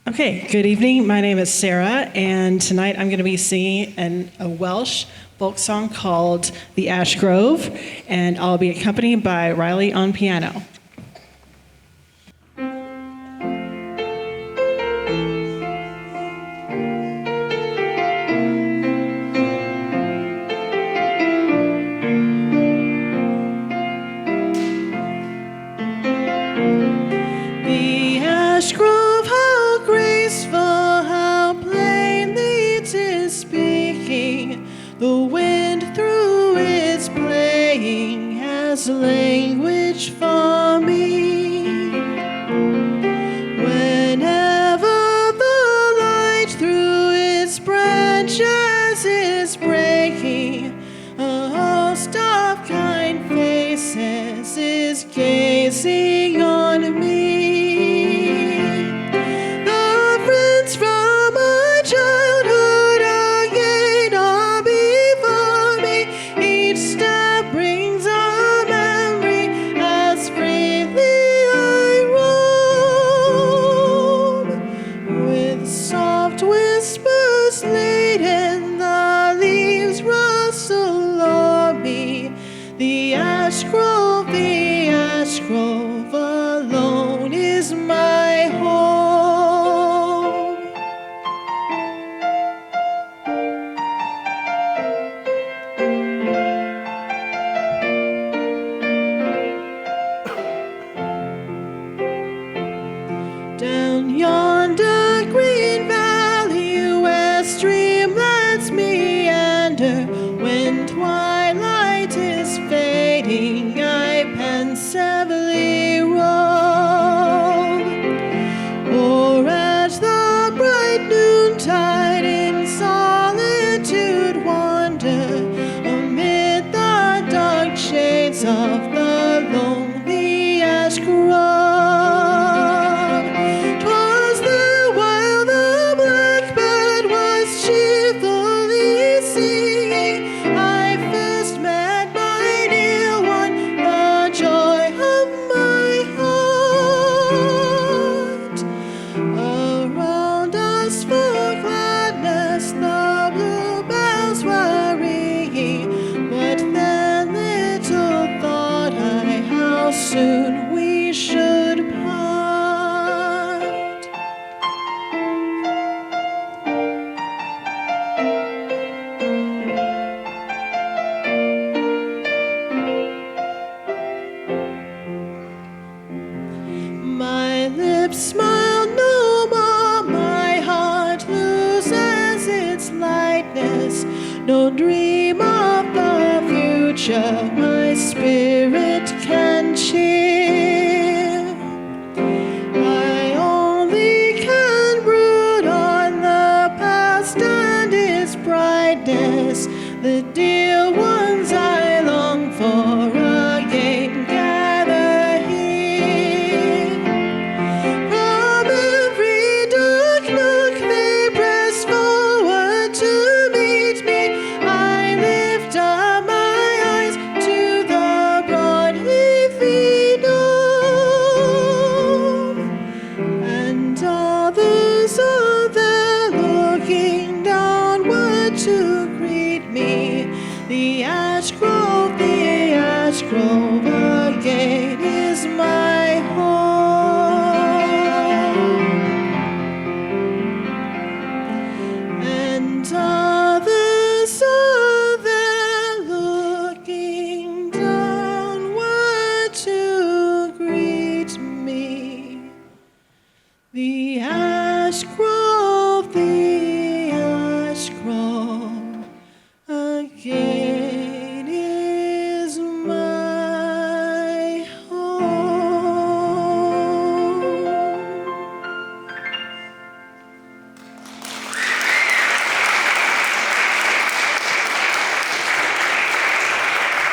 Okay, good evening. My name is Sarah, and tonight I'm going to be singing a Welsh folk song called The Ash Grove, and I'll be accompanied by Riley on piano. The ash grove, how graceful, how plainly 'tis speaking. The wind through its playing has language for me. Whenever the light through its branches is breaking, a host of kind faces is gazing on me. The friends from my childhood again are before me. Each step brings a memory as freely I roam. With soft whispers laden, the leaves rustle o'er me. The ash grove alone is my home. Down yonder green valley where streamlets meander, when twilight is fading, I pensively roam. Or at the bright noontide in solitude wander, amid the dark shades of the lonely ash grove. 'Twas there while the blackbird was cheerfully singing, I first met my dear one, the joy of my heart. Around us for gladness the bluebells were ringing, but then little thought I how soon we should part. My lips smile no more, my heart loses its lightness. No dream of the future my spirit can cheer. I only can brood on the past and its brightness. The dear ones I long for again gather here. From every dark nook they press forward to meet me. I lift up my eyes to the broad leafy dome, and others are there looking downward to greet me. The ash grove again.